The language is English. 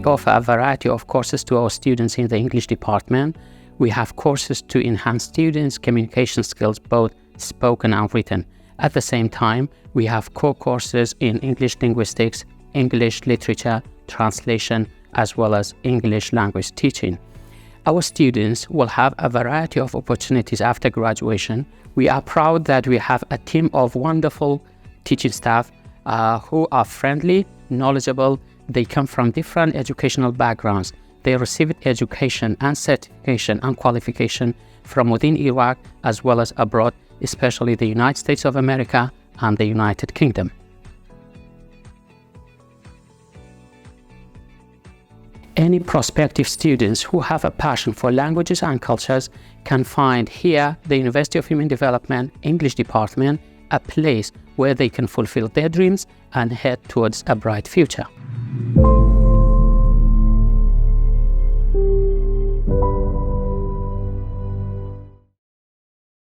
offer a variety of courses to our students in the English department. We have courses to enhance students' communication skills, both spoken and written. At the same time, we have core courses in English linguistics, English literature, translation, as well as English language teaching. Our students will have a variety of opportunities after graduation. We are proud that we have a team of wonderful teaching staff who are friendly, knowledgeable. They come from different educational backgrounds. They received education and certification and qualification from within Iraq as well as abroad, especially the United States of America and the United Kingdom. Any prospective students who have a passion for languages and cultures can find here, the University of Human Development English Department, a place where they can fulfill their dreams and head towards a bright future.